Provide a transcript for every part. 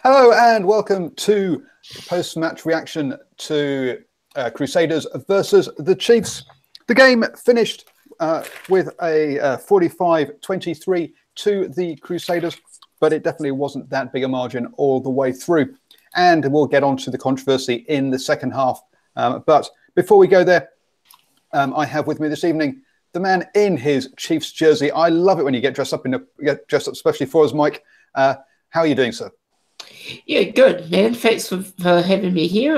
Hello and welcome to post-match reaction to Crusaders versus the Chiefs. The game finished with a 45-23 to the Crusaders, but it definitely wasn't that big a margin all the way through. And we'll get on to the controversy in the second half. But before we go there, I have with me this evening the man in his Chiefs jersey. I love it when you get dressed up, especially for us, Mike. How are you doing, sir? Yeah, good, man. Thanks for having me here.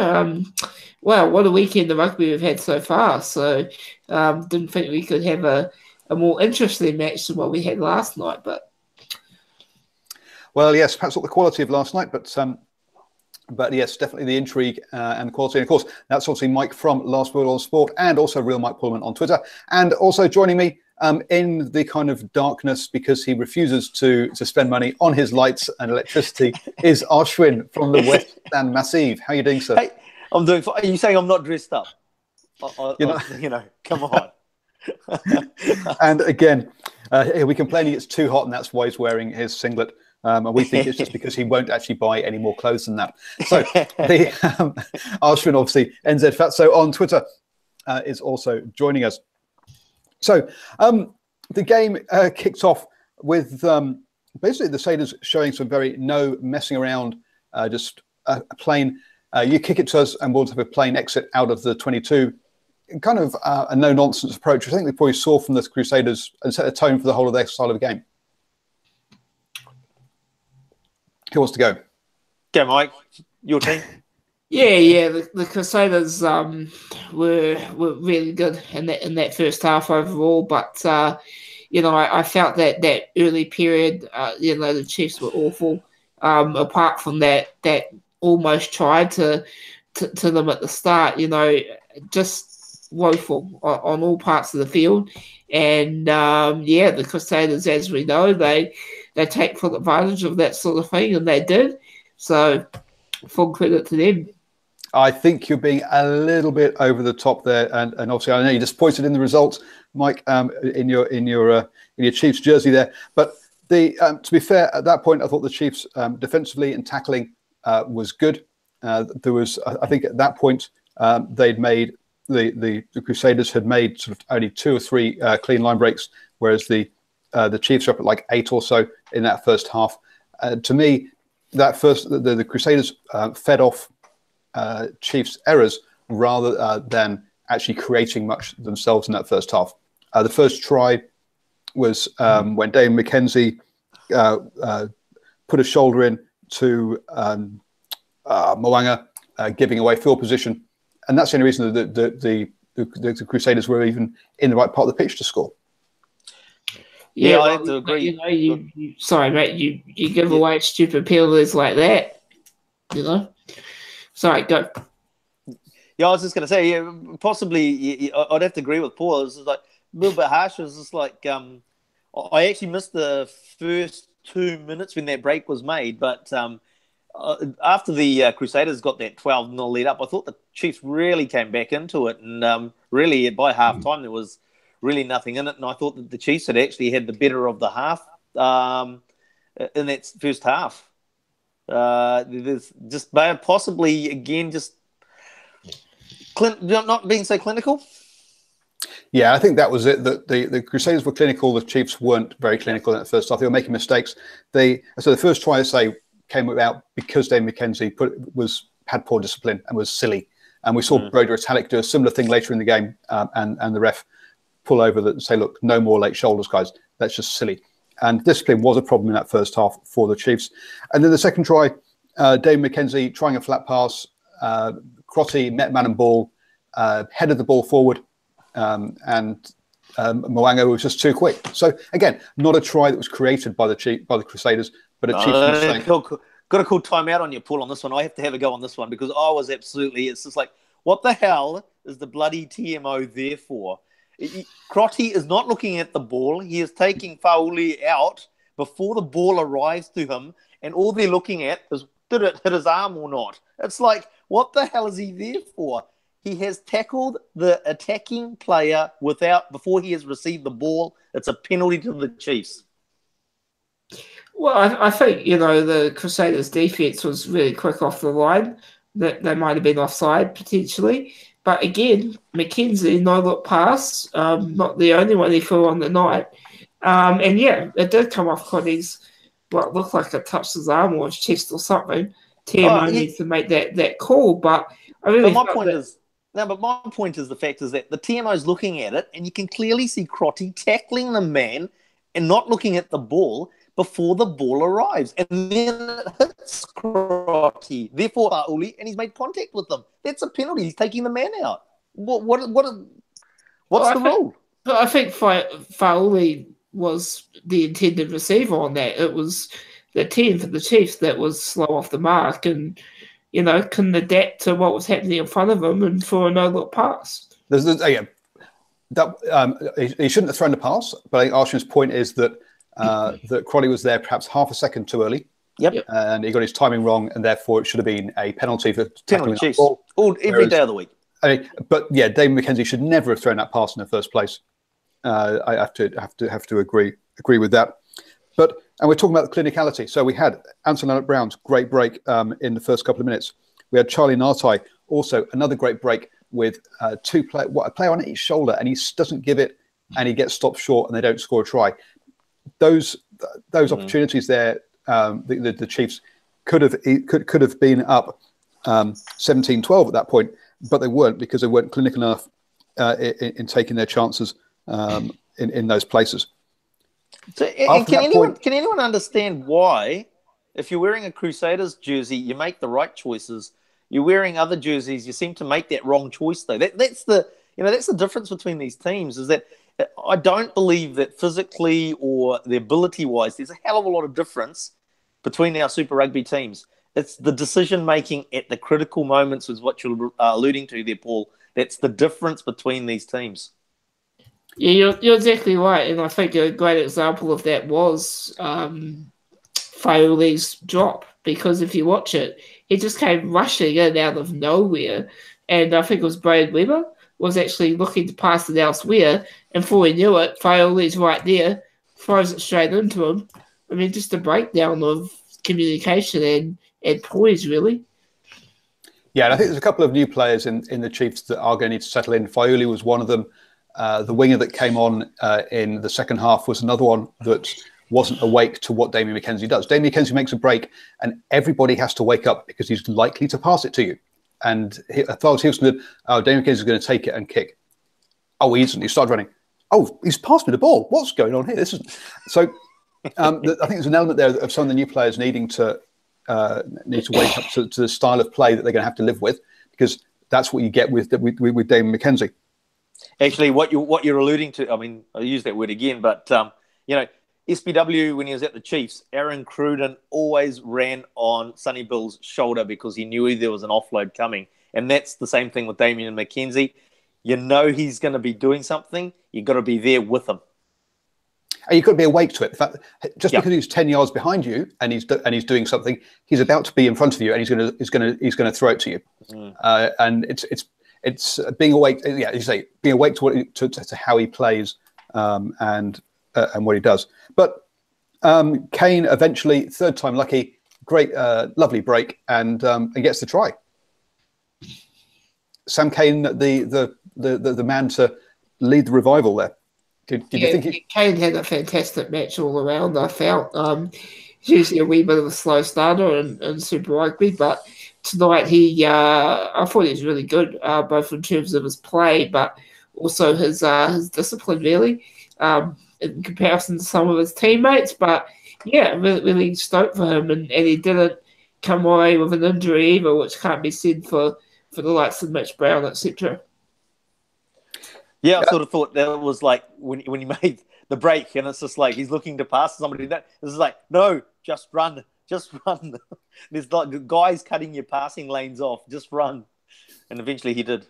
Wow, what a weekend the rugby we've had so far. So didn't think we could have a more interesting match than what we had last night. Well, yes, perhaps not the quality of last night, but yes, definitely the intrigue and quality. And of course, that's obviously Mike from Last Word on Sport and also Real Mike Pullman on Twitter. And also joining me in the kind of darkness because he refuses to spend money on his lights and electricity is Ashwin from the West Stand Massive. How are you doing, sir? Hey, I'm doing fine. Are you saying I'm not dressed up? Come on. And again, we're complaining it's too hot and that's why he's wearing his singlet. And we think it's just because he won't actually buy any more clothes than that. So the Ashwin, obviously, NZ Fatso on Twitter is also joining us. So the game kicked off with basically the Crusaders showing some very no messing around, just a plain, you kick it to us and we'll have a plain exit out of the 22. Kind of a no-nonsense approach, which I think we probably saw from the Crusaders and set a tone for the whole of their style of the game. Who wants to go? Go, Mike. Your team. Yeah. The Crusaders were really good in that first half overall, but I felt that early period, the Chiefs were awful. Apart from that almost tried to them at the start, just woeful on all parts of the field. And the Crusaders, as we know, they take full advantage of that sort of thing, and they did. So full credit to them. I think you're being a little bit over the top there, and obviously I know you're disappointed in the results, Mike, in your Chiefs jersey there. But to be fair, at that point, I thought the Chiefs defensively and tackling was good. There was, I think, at that point they'd made the Crusaders had made sort of only 2 or 3 clean line breaks, whereas the Chiefs are up at like 8 or so in that first half. To me, the Crusaders fed off Chiefs' errors rather than actually creating much themselves in that first half. The first try was when Dane McKenzie put a shoulder in to Moanga, giving away field position. And that's the only reason that the Crusaders were even in the right part of the pitch to score. Yeah, I have to agree. Sorry, mate. You give away stupid penalties like that. Sorry, go. Yeah, I was just going to say, possibly I'd have to agree with Paul. It was like a little bit harsh. It was just like I actually missed the first 2 minutes when that break was made, but after the Crusaders got that 12-0 lead up, I thought the Chiefs really came back into it, and really by half time there was really nothing in it, and I thought that the Chiefs had actually had the better of the half in that first half. There's just possibly again just not being so clinical. Yeah, I think that was it. The Crusaders were clinical. The Chiefs weren't very clinical in that first half. They were making mistakes. So the first try, I say, came about because Dave McKenzie had poor discipline and was silly. And we saw Broder Italic do a similar thing later in the game, and the ref pull over and say, "Look, no more late shoulders, guys. That's just silly." And discipline was a problem in that first half for the Chiefs. And then the second try, Dave McKenzie trying a flat pass, Crotty met man and ball, headed the ball forward, and Moanga was just too quick. So again, not a try that was created by the Crusaders, but a Chiefs mistake. Got to call time out on your Paul on this one. I have to have a go on this one because I was absolutely. It's just like, what the hell is the bloody TMO there for? Crotty is not looking at the ball. He is taking Fauli out before the ball arrives to him, and all they're looking at is, did it hit his arm or not? It's like, what the hell is he there for? He has tackled the attacking player before he has received the ball. It's a penalty to the Chiefs. Well, I think, the Crusaders' defence was really quick off the line. That they might have been offside potentially. But again, McKenzie, no-look pass, not the only one he threw on the night. And yeah, it did come off Connie's, what looked like it touched his arm or his chest or something. TMO needs to make that call. But I really But my point is the fact is that the TMO is looking at it and you can clearly see Crotty tackling the man and not looking at the ball before the ball arrives. And then it hits Crotty, therefore Fauli, and he's made contact with them. That's a penalty. He's taking the man out. What's the rule? But I think Fauli was the intended receiver on that. It was the 10 for the Chiefs that was slow off the mark and, couldn't adapt to what was happening in front of him and for a no-look pass. He shouldn't have thrown the pass, but I think Arshin's point is that that Crotty was there perhaps half a second too early. Yep. And he got his timing wrong, and therefore it should have been a penalty for tackling that ball. Every day of the week. But yeah, David McKenzie should never have thrown that pass in the first place. I have to agree with that. And we're talking about the clinicality. So we had Anton Leonard-Brown's great break in the first couple of minutes. We had Charlie Nartai, also another great break with a player on each shoulder, and he doesn't give it, and he gets stopped short, and they don't score a try. Those opportunities there, the Chiefs could have been up 17-12 at that point, but they weren't because they weren't clinical enough in taking their chances in those places. So, can anyone understand why, if you're wearing a Crusaders jersey, you make the right choices? You're wearing other jerseys, you seem to make that wrong choice. Though that's the difference between these teams. Is that I don't believe that physically or the ability wise, there's a hell of a lot of difference between our Super Rugby teams. It's the decision making at the critical moments, is what you're alluding to there, Paul. That's the difference between these teams. Yeah, you're exactly right, and I think a great example of that was Faioli's drop, because if you watch it, he just came rushing in out of nowhere, and I think it was Brad Weber was actually looking to pass it elsewhere, and before he knew it, Faioli's right there, throws it straight into him. I mean, just a breakdown of communication and poise, really. Yeah, and I think there's a couple of new players in the Chiefs that are going to need to settle in. Faioli was one of them. The winger that came on in the second half was another one that wasn't awake to what Damien McKenzie does. Damien McKenzie makes a break, and everybody has to wake up because he's likely to pass it to you. And as far as he was concerned, Damien McKenzie is going to take it and kick. Oh, he instantly started running. Oh, he's passed me the ball. What's going on here? This is so. I think there's an element there of some of the new players needing to wake up to the style of play that they're going to have to live with, because that's what you get with Damien McKenzie. Actually, what you're alluding to, I mean, I use that word again, but SBW, when he was at the Chiefs, Aaron Cruden always ran on Sonny Bill's shoulder because he knew there was an offload coming, and that's the same thing with Damien McKenzie. You know he's going to be doing something. You've got to be there with him. And you've got to be awake to it. The fact that because he's 10 yards behind you and he's doing something, he's about to be in front of you and he's going to throw it to you. And it's being awake. Yeah, you say being awake to how he plays and what he does. But Kane eventually, third time lucky, great, lovely break, and gets the try. Sam Kane, the man to lead the revival there. Did you think Kane had a fantastic match all around? I felt he's usually a wee bit of a slow starter in Super Rugby, but tonight I thought he was really good, both in terms of his play, but also his discipline, really, in comparison to some of his teammates. But yeah, really, really stoked for him, and he didn't come away with an injury either, which can't be said for the likes of Mitch Brown, etc. Yeah, I sort of thought that was like when he made the break, and it's just like he's looking to pass somebody. This is like, no, just run. There's like guys cutting your passing lanes off. Just run, and eventually he did.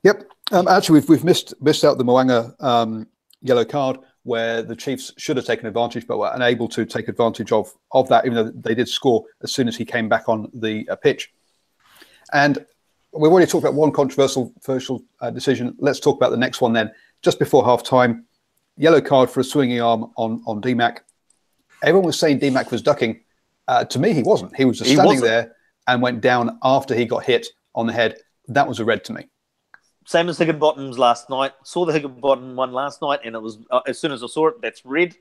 Yep. Actually, we've missed out the Moanga yellow card, where the Chiefs should have taken advantage, but were unable to take advantage of that, even though they did score as soon as he came back on the pitch. And we've already talked about one controversial decision. Let's talk about the next one then. Just before half-time, yellow card for a swinging arm on DMAC. everyone was saying D-Mac was ducking. To me, he wasn't. He was just standing there and went down after he got hit on the head. That was a red to me. Same as Higginbottom's last night. Saw the Higginbottom one last night, and it was as soon as I saw it, that's red.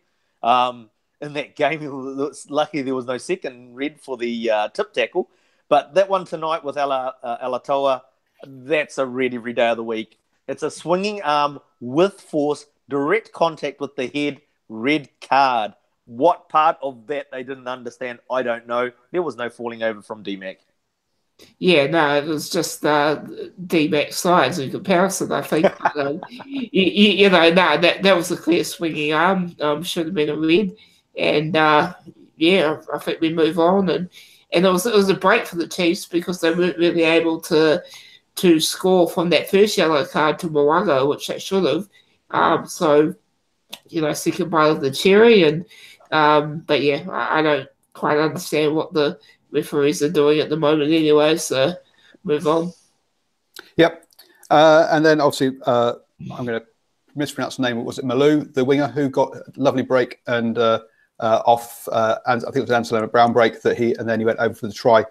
In that game, it was lucky there was no second red for the tip tackle. But that one tonight with Alatoa, that's a red every day of the week. It's a swinging arm with force, direct contact with the head, red card. What part of that they didn't understand, I don't know. There was no falling over from D-Mac. Yeah, no, it was just D-Mac size in comparison, I think. You know, no, that was a clear swinging arm. Should have been a red. And, yeah, I think we move on. And it was a break for the Chiefs because they weren't really able to score from that first yellow card to Moago, which they should have. So, you know, second bite of the cherry. And but, yeah, I don't quite understand what the referees are doing at the moment anyway, so move on. Yep. And then obviously I'm going to mispronounce the name. Was it Malou, the winger, who got a lovely break and off, and I think it was Anselmo Brown break and then he went over for the try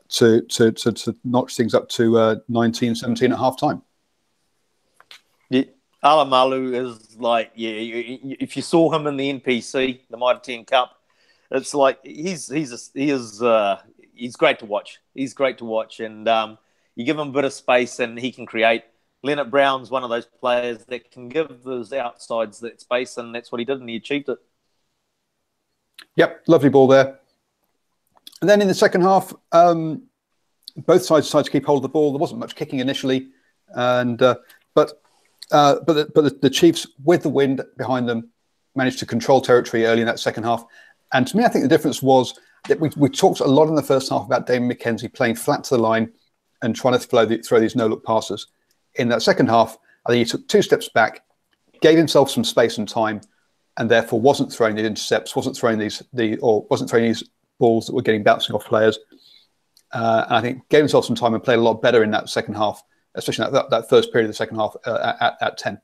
to notch things up to 19-17 at half time. Yeah. Ala Malu is like, if you saw him in the NPC, the Mitre 10 Cup, it's like he's great to watch. He's great to watch, and you give him a bit of space, and he can create. Leonard Brown's one of those players that can give those outsides that space, and that's what he did, and he achieved it. Yep, lovely ball there. And then in the second half, both sides decided to keep hold of the ball. There wasn't much kicking initially, and but the Chiefs, with the wind behind them, managed to control territory early in that second half. And to me, I think the difference was that we talked a lot in the first half about Damon McKenzie playing flat to the line and trying to throw these no-look passes. In that second half, I think he took 2 steps back, gave himself some space and time, and therefore wasn't throwing the intercepts, wasn't throwing these balls that were getting bouncing off players. And I think gave himself some time and played a lot better in that second half, especially that first period of the second half at 10.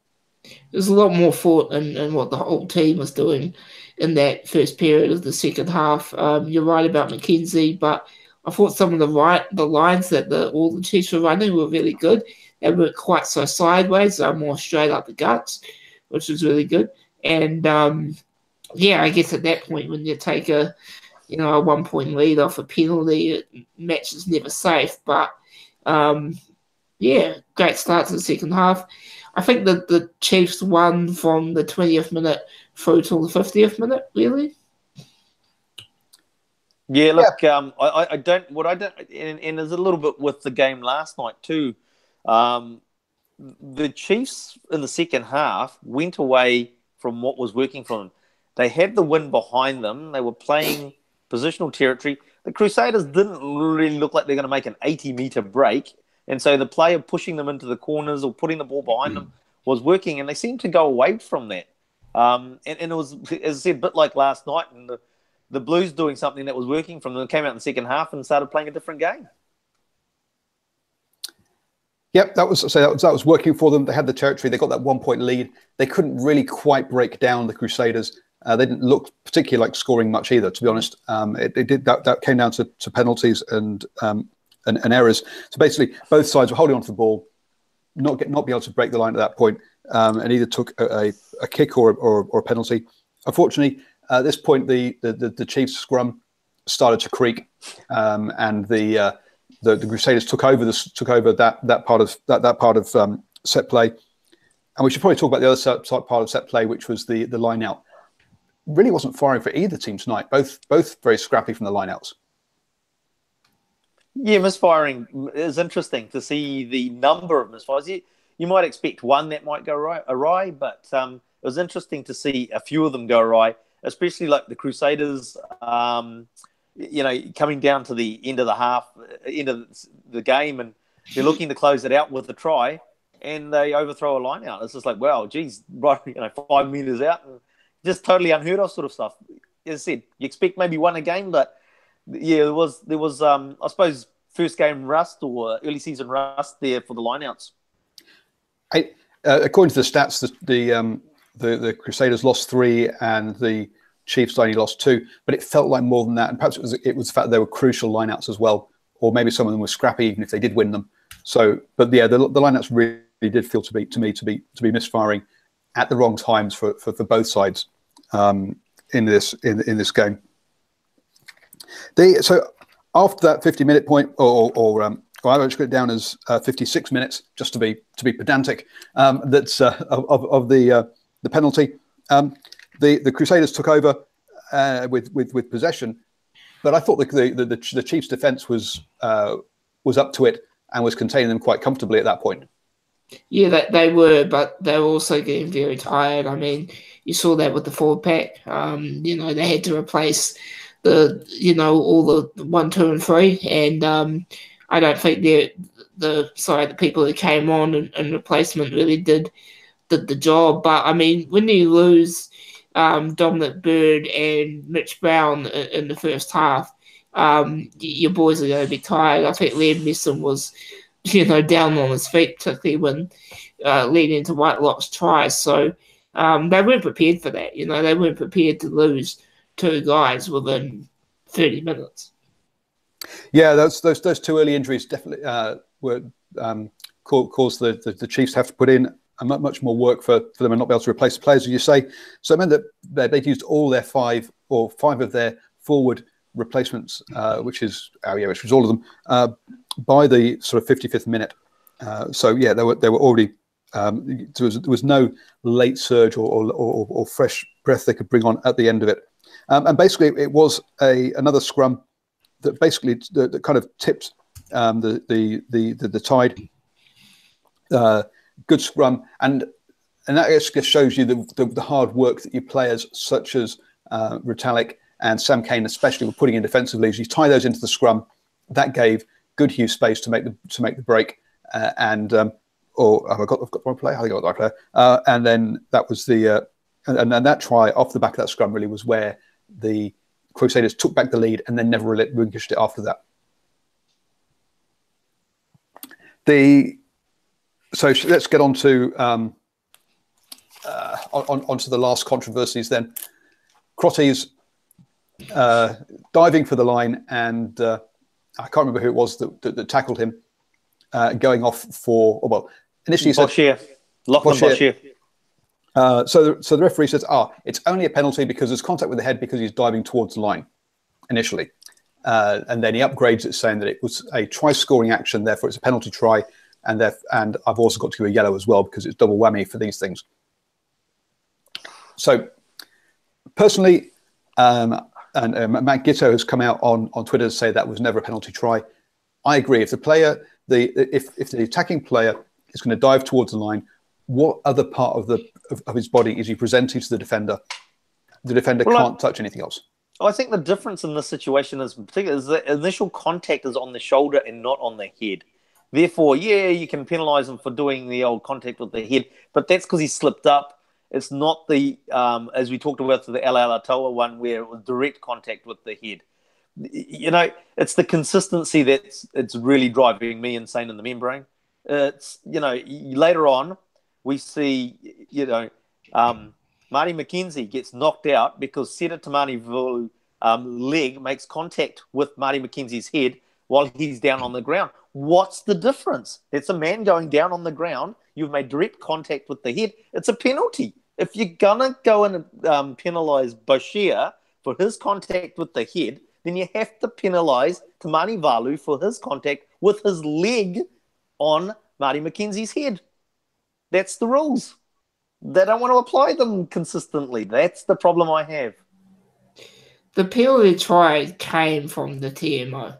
There's a lot more thought in what the whole team was doing in that first period of the second half. You're right about McKenzie, but I thought some of the lines that all the Chiefs were running were really good. They weren't quite so sideways; they were more straight up the guts, which was really good. And I guess at that point when you take a 1-point lead off a penalty, match is never safe. But great start to the second half. I think that the Chiefs won from the 20th minute through till the 50th minute, really. Yeah, look, I don't, and there's a little bit with the game last night too. The Chiefs in the second half went away from what was working for them. They had the wind behind them. They were playing positional territory. The Crusaders didn't really look like they're going to make an 80-meter break. And so the player pushing them into the corners or putting the ball behind them was working, and they seemed to go away from that. And it was, as I said, a bit like last night, and the Blues doing something that was working from them. They came out in the second half and started playing a different game. Yep, that was working for them. They had the territory. They got that 1-point lead. They couldn't really quite break down the Crusaders. They didn't look particularly like scoring much either, to be honest. That came down to penalties and errors. So basically, both sides were holding on to the ball, not being able to break the line at that point, and either took a kick or a penalty. Unfortunately, at this point, the Chiefs scrum started to creak, and the Crusaders took over that part of set play. And we should probably talk about the other part of set play, which was the line out. Really wasn't firing for either team tonight. Both very scrappy from the line outs. Yeah, misfiring is interesting to see the number of misfires. You might expect one that might go awry, but it was interesting to see a few of them go awry, especially like the Crusaders, coming down to the end of the half, end of the game, and they're looking to close it out with a try, and they overthrow a line out. It's just like, wow, geez, right, 5 meters out, and just totally unheard of sort of stuff. As I said, you expect maybe one a game, but yeah, there was I suppose first game rust or early season rust there for the lineouts. According to the stats, the Crusaders lost 3 and the Chiefs only lost 2, but it felt like more than that. And perhaps it was the fact that there were crucial lineouts as well, or maybe some of them were scrappy even if they did win them. So, but yeah, the lineouts really did feel to me to be misfiring at the wrong times for both sides in this game. So after that 50-minute point, or I would put it down as 56 minutes, just to be pedantic. That's of the penalty. The Crusaders took over with possession, but I thought the Chiefs' defence was up to it and was containing them quite comfortably at that point. Yeah, they were, but they were also getting very tired. I mean, you saw that with the forward pack. They had to replace all the 1, 2, and 3, and I don't think the people who came on and replacement really did the job. But I mean, when you lose Dominic Bird and Mitch Brown in the first half, your boys are going to be tired. I think Liam Neeson was, down on his feet, particularly when leading into Whitelock's tries. So they weren't prepared for that. They weren't prepared to lose 2 guys within 30 minutes. Yeah, those 2 early injuries definitely were caused the Chiefs to have to put in much more work for them and not be able to replace the players, as you say. So it meant that they'd used all their 5 of their forward replacements, which was all of them, by the sort of 55th minute. So yeah, they were already there was no late surge or fresh breath they could bring on at the end of it. And basically, it was another scrum that basically that kind of tipped the tide. Good scrum, and that just shows you the hard work that your players such as Retallick and Sam Cane especially were putting in defensively. As you tie those into the scrum, that gave Goodhue space to make the break. I've got the wrong player. I think I got the right player. And then that was and that try off the back of that scrum really was where the Crusaders took back the lead and then never relinquished it after that. So let's get on to onto the last controversies then. Crotties diving for the line, and I can't remember who it was that tackled him, going off for, initially Boshier. Lachlan Boshier. So the referee says, it's only a penalty because there's contact with the head because he's diving towards the line initially. And then he upgrades it saying that it was a try-scoring action, therefore it's a penalty try, and I've also got to give a yellow as well because it's double whammy for these things. So personally, and Matt Gitto has come out on Twitter to say that was never a penalty try. I agree. If the player, if the attacking player is going to dive towards the line, what other part of his body is he presenting to the defender? The defender can't touch anything else. I think the difference in this situation is the initial contact is on the shoulder and not on the head. Therefore, yeah, you can penalise him for doing the old contact with the head, but that's because he slipped up. It's not the, as we talked about, the Alatoa one where it was direct contact with the head. It's the consistency it's really driving me insane in the membrane. It's, later on, we see, Marty McKenzie gets knocked out because Seta Tamani leg makes contact with Marty McKenzie's head while he's down on the ground. What's the difference? It's a man going down on the ground. You've made direct contact with the head. It's a penalty. If you're going to go and penalise Bashir for his contact with the head, then you have to penalise Tamani Valu for his contact with his leg on Marty McKenzie's head. That's the rules. They don't want to apply them consistently. That's the problem I have. The penalty try came from the TMO.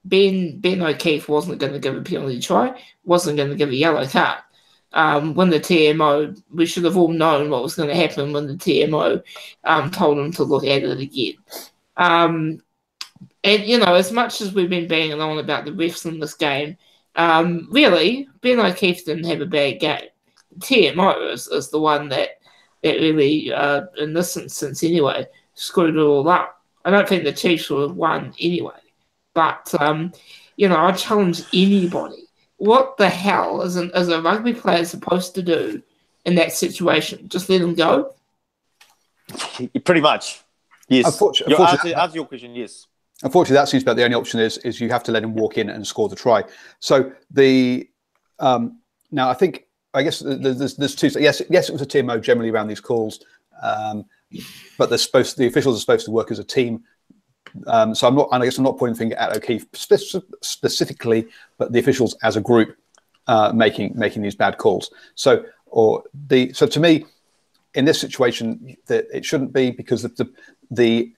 Ben O'Keefe wasn't going to give a penalty try, wasn't going to give a yellow card. When the TMO, we should have all known what was going to happen when the TMO told him to look at it again. And, as much as we've been banging on about the refs in this game, really, Ben O'Keefe didn't have a bad game. TMO is the one that really, in this instance anyway, screwed it all up. I don't think the Chiefs would have won anyway. But, I challenge anybody. What the hell is a rugby player supposed to do in that situation? Just let him go? Pretty much. Yes. Unfortunately, answer your question, yes. Unfortunately, that seems about the only option is you have to let him walk in and score the try. So now I guess there's two. Yes, it was a TMO generally around these calls, but the officials are supposed to work as a team. So I'm not pointing the finger at O'Keefe specifically, but the officials as a group making these bad calls. So to me, in this situation, that it shouldn't be, because in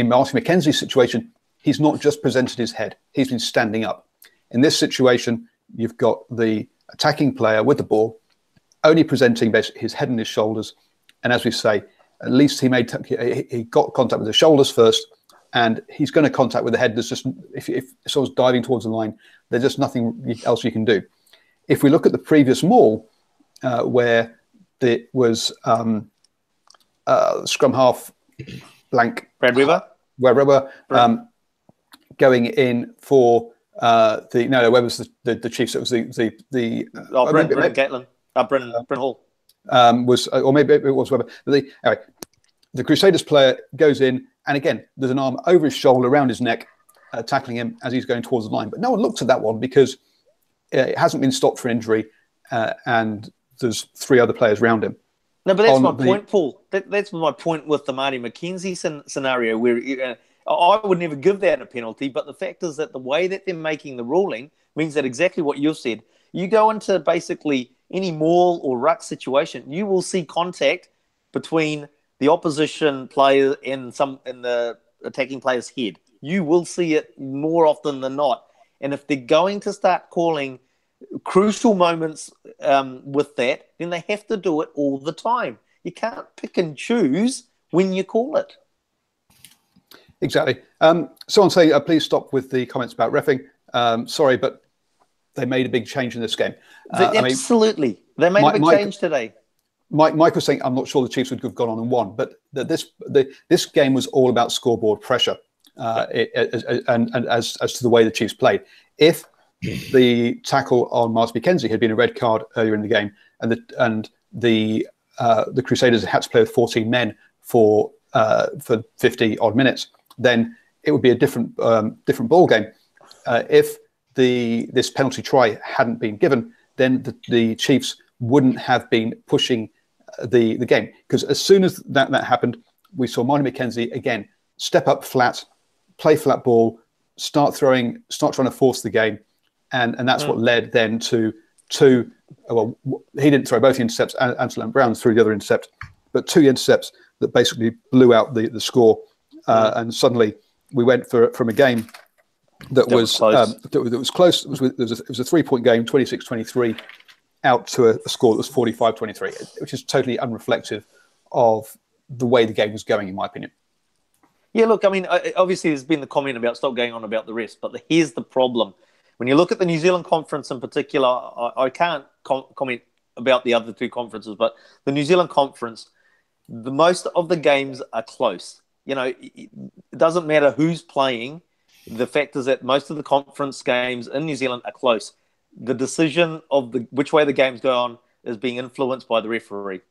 Marty McKenzie's situation, he's not just presented his head; he's been standing up. In this situation, you've got the attacking player with the ball only presenting basically his head and his shoulders, and as we say, at least he got contact with the shoulders first, and he's going to contact with the head. There's just, if someone's diving towards the line, there's just nothing else you can do. If we look at the previous maul, where it was scrum half blank Brad Weber going in for Where was the Chiefs? It was Brendan Gatlin, Brendan Hall. Or maybe it was Weber. Anyway, the Crusaders player goes in, and again, there's an arm over his shoulder, around his neck, tackling him as he's going towards the line. But no one looks at that one because it hasn't been stopped for injury, and there's three other players around him. No, but that's my point, Paul. That's my point with the Marty McKenzie scenario, where I would never give that a penalty. But the fact is that the way that they're making the ruling means that exactly what you've said. You go into basically any maul or ruck situation, you will see contact between the opposition player and the attacking player's head. You will see it more often than not. And if they're going to start calling crucial moments with that, then they have to do it all the time. You can't pick and choose when you call it. Exactly. Someone say, please stop with the comments about reffing. Sorry, but they made a big change in this game. Absolutely. They made a big change today. Mike was saying, I'm not sure the Chiefs would have gone on and won, but this game was all about scoreboard pressure, and as to the way the Chiefs played. If the tackle on Marty McKenzie had been a red card earlier in the game, and the Crusaders had to play with 14 men for 50 odd minutes, then it would be a different ball game. If this penalty try hadn't been given, then the Chiefs wouldn't have been pushing the game, because as soon as that happened, we saw Marty McKenzie again step up flat, play flat ball, start trying to force the game, and that's what led then to two. Well, he didn't throw both the intercepts. Anselm Brown threw the other intercept, but two intercepts that basically blew out the score, and suddenly we went from a game that was close. It was a 3-point game, 26-23, out to a score that was 45-23, which is totally unreflective of the way the game was going, in my opinion. Yeah, look, I mean, obviously there's been the comment about stop going on about the rest, but here's the problem. When you look at the New Zealand conference in particular, I can't comment about the other two conferences, but the New Zealand conference, the most of the games are close. You know, it doesn't matter who's playing. The fact is that most of the conference games in New Zealand are close. The decision of which way the games go on is being influenced by the referee.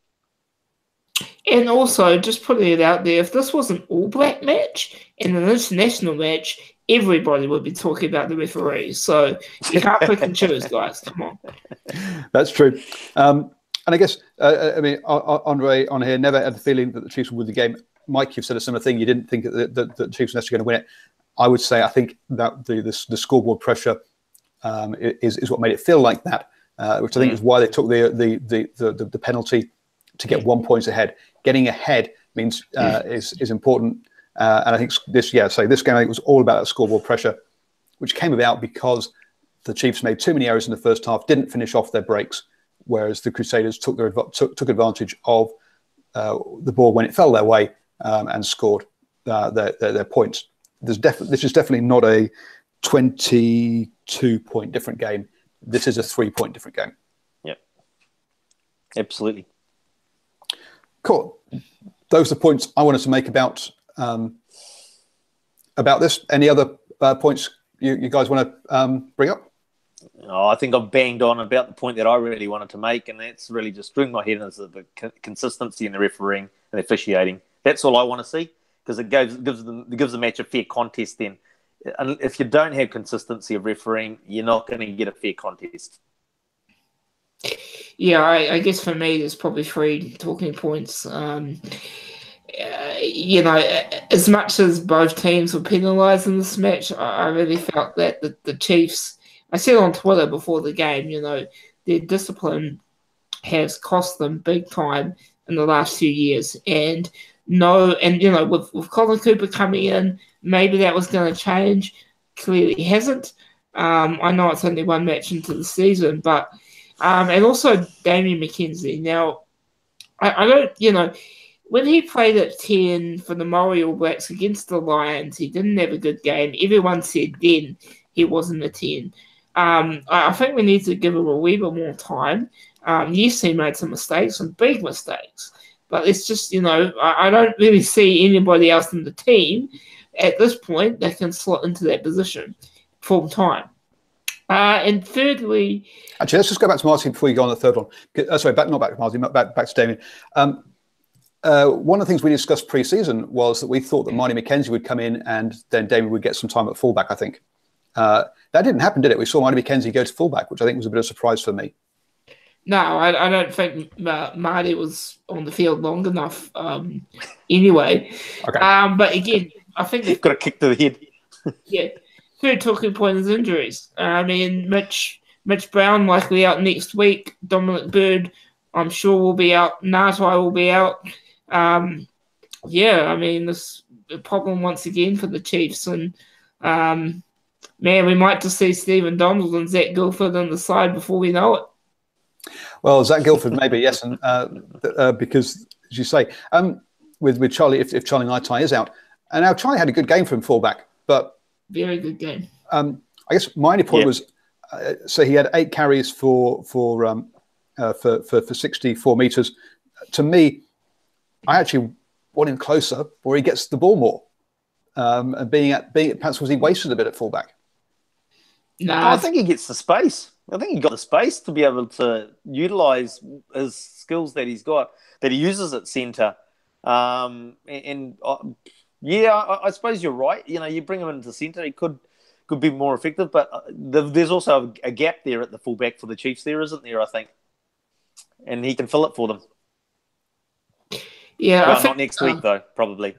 And also, just putting it out there, if this was an all-black match and an international match, everybody would be talking about the referees. So you can't pick and choose, guys. Come on. That's true. And I guess, Andre on here never had the feeling that the Chiefs would win the game. Mike, you've said a similar thing. You didn't think that the Chiefs were necessarily going to win it. I would say I think that the scoreboard pressure is what made it feel like that, which I think is why they took the penalty to get 1 point ahead. Getting ahead means is important, and I think this game I think was all about scoreboard pressure, which came about because the Chiefs made too many errors in the first half, didn't finish off their breaks, whereas the Crusaders took advantage of the ball when it fell their way and scored their points. This is definitely not a 22-point different game. This is a 3-point different game. Yep, absolutely. Cool. Those are the points I wanted to make about this. Any other points you guys want to bring up? Oh, I think I've banged on about the point that I really wanted to make, and that's really just doing my head into the consistency in the refereeing and officiating. That's all I want to see, because it gives the match a fair contest then. And if you don't have consistency of refereeing, you're not going to get a fair contest. Yeah, I guess for me, there's probably 3 talking points. As much as both teams were penalised in this match, I really felt that the Chiefs, I said on Twitter before the game, their discipline has cost them big time in the last few years. With Colin Cooper coming in, maybe that was going to change. Clearly hasn't. I know it's only 1 match into the season, but and also Damien McKenzie. Now, I don't, when he played at 10 for the Māori All Blacks against the Lions, he didn't have a good game. Everyone said then he wasn't a 10. I think we need to give him a wee bit more time. Yes, he made some mistakes, some big mistakes, but it's just, I don't really see anybody else in the team at this point that can slot into that position full time. And thirdly... Actually, let's just go back to Martin before you go on the third one. Not back to Martin, back to Damien. One of the things we discussed pre-season was that we thought that Marnie McKenzie would come in and then Damien would get some time at fullback, I think. That didn't happen, did it? We saw Marnie McKenzie go to fullback, which I think was a bit of a surprise for me. No, I don't think Marty was on the field long enough anyway. Okay. But again, I think... They've got a kick to the head. Yeah. Third talking point is injuries. Mitch Brown likely out next week. Dominic Bird, I'm sure, will be out. Natai will be out. This problem once again for the Chiefs. And, we might just see Stephen Donald and Zach Guilford on the side before we know it. Well, Zach Guilford, maybe, yes. And because, as you say, with Charlie, if Charlie Natai is out. And now Charlie had a good game from fullback, but... Very good game. I guess my only point was, so he had 8 carries for 64 metres. To me, I actually want him closer where he gets the ball more. And being perhaps was he wasted a bit at fullback? No, I think he gets the space. I think he got the space to be able to utilise his skills that he's got, that he uses at centre. I suppose you're right. You bring him into centre, he could be more effective, but there's also a gap there at the fullback for the Chiefs. There isn't there, I think, and he can fill it for them. Yeah, well, I think, not next week though, probably.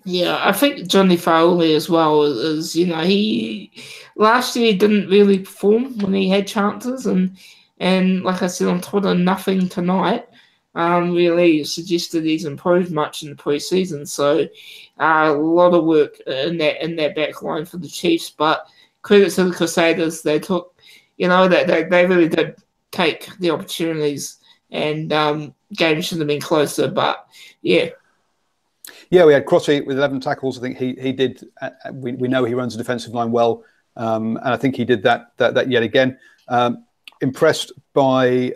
Yeah, I think Johnny Fa'auli as well is, he last year he didn't really perform when he had chances, and like I said on Twitter, nothing tonight really suggested he's improved much in the pre-season. So a lot of work in that back line for the Chiefs, but credit to the Crusaders, they took, they really did take the opportunities, and games should have been closer, but yeah. Yeah, we had Crotty with 11 tackles. I think he did. We know he runs the defensive line well, and I think he did that yet again. Impressed by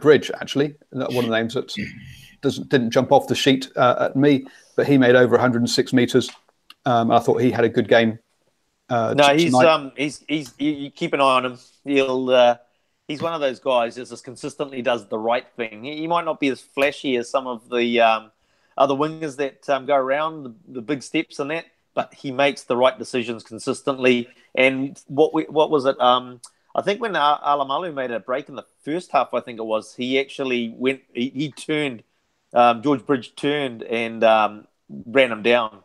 Bridge, actually, one of the names that didn't jump off the sheet at me, but he made over 106 meters. I thought he had a good game. He's you keep an eye on him. He's one of those guys that just consistently does the right thing. He might not be as flashy as some of the other wingers that go around the big steps and that, but he makes the right decisions consistently. And what was it? I think when Alamalu made a break in the first half, I think it was, he actually went. He turned. George Bridge turned and ran him down.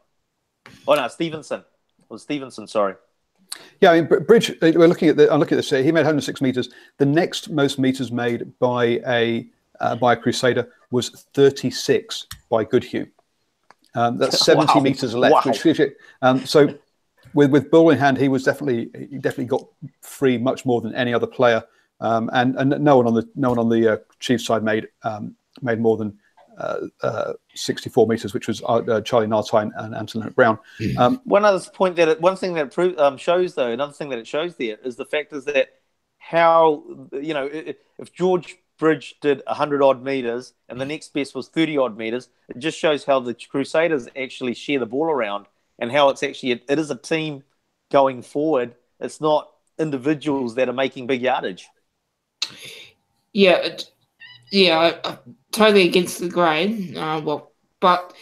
Oh no, Stevenson. It was Stevenson. Sorry. Yeah, I mean, Bridge. I'm looking at this. He made 106 meters. The next most meters made by a Crusader was 36 by Goodhue. That's 70 meters left. Wow. Which, so with ball in hand, he definitely got free much more than any other player. And no one on the Chiefs side made more than 64 meters, which was Charlie Natai and Anton Brown. Another thing that it shows there is the fact is that how if George Bridge did 100 odd meters and the next best was 30 odd meters, it just shows how the Crusaders actually share the ball around and how it's actually it is a team going forward. It's not individuals that are making big yardage. Yeah, I'm totally against the grain. But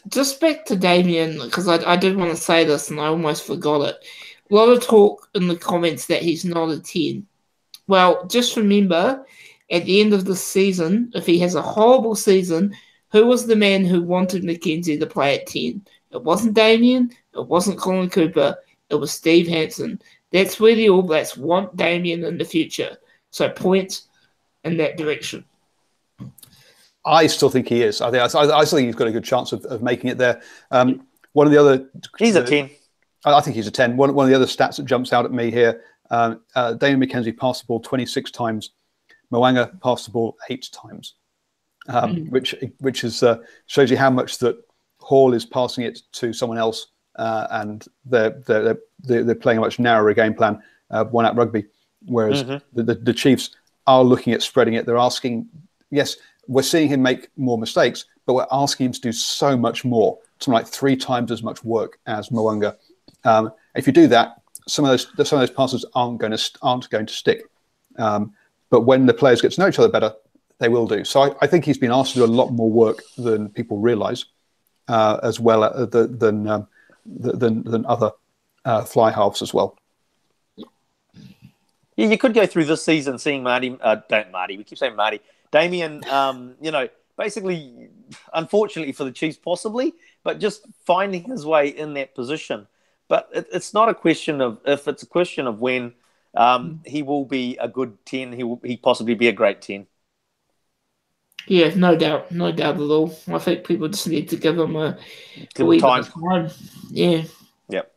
just back to Damien, because I did want to say this and I almost forgot it. A lot of talk in the comments that he's not a 10. Well, just remember, at the end of the season, if he has a horrible season, who was the man who wanted Mackenzie to play at 10? It wasn't Damien. It wasn't Colin Cooper. It was Steve Hansen. That's where the All Blacks want Damien in the future. So points in that direction. I still think he is. I still think he's got a good chance of making it there. One of the other... He's a 10. I think he's a 10. One of the other stats that jumps out at me here, Damien McKenzie passed the ball 26 times. Mo'unga passed the ball 8 times, which is shows you how much that Hall is passing it to someone else, and they're playing a much narrower game plan, one-out rugby, whereas the Chiefs are looking at spreading it. They're asking, yes, we're seeing him make more mistakes, but we're asking him to do so much more, something like 3 times as much work as Mo'unga. If you do that, some of those passes aren't going to stick. But when the players get to know each other better, they will do. So I think he's been asked to do a lot more work than people realise, as well than other fly halves as well. Yeah, you could go through this season seeing we keep saying Marty. Damien, basically, unfortunately for the Chiefs possibly, but just finding his way in that position. But it's not a question of if, it's a question of when. He will be a good 10. He possibly be a great 10. Yeah, no doubt at all. I think people just need to give him a wee bit of time. Yeah. Yep.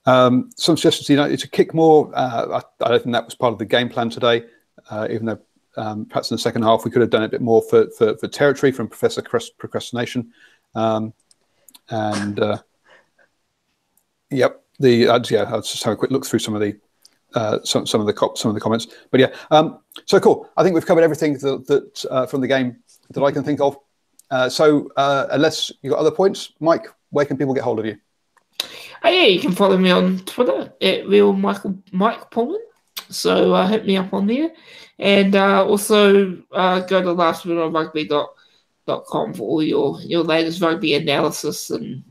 Some suggestions, it's a kick more. I don't think that was part of the game plan today, even though perhaps in the second half we could have done a bit more for territory from Professor Procrastination. Yep. I'll just have a quick look through some of the comments. But yeah, so cool. I think we've covered everything that from the game that I can think of. So unless you've got other points, Mike, where can people get hold of you? Yeah, you can follow me on Twitter at Mike Pullman. So hit me up on there, and also go to lastminuterugby.com for all your latest rugby analysis and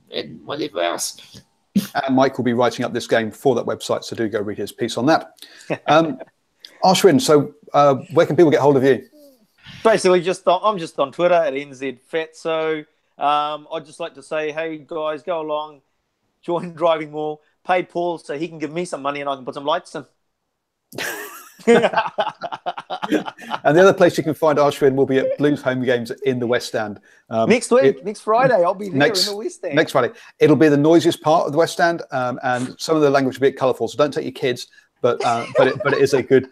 whatever else. And Mike will be writing up this game for that website, so do go read his piece on that. Ashwin, so where can people get hold of you? Basically, I'm just on Twitter at NZFatso. I'd just like to say, hey guys, go along, join DrivingMaul, pay Paul so he can give me some money and I can put some lights in. And the other place you can find Ashwin will be at Blues home games in the West Stand. Next Friday, I'll be there in the West Stand. Next Friday. It'll be the noisiest part of the West Stand, and some of the language will be a bit colourful, so don't take your kids, but it is a good...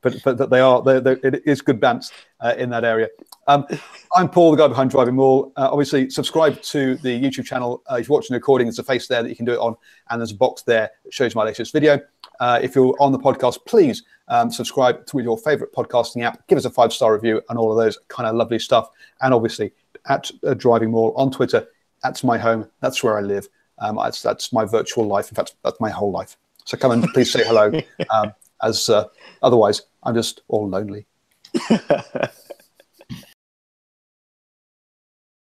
it is good bants in that area. I'm Paul, the guy behind DrivingMaul. Obviously, subscribe to the YouTube channel. If you're watching the recording, there's a face there that you can do it on, and there's a box there that shows my latest video. If you're on the podcast, please subscribe to your favourite podcasting app. Give us a 5-star review and all of those kind of lovely stuff. And obviously, at DrivingMaul on Twitter, that's my home. That's where I live. That's my virtual life. In fact, that's my whole life. So come and please say hello. Otherwise, I'm just all lonely.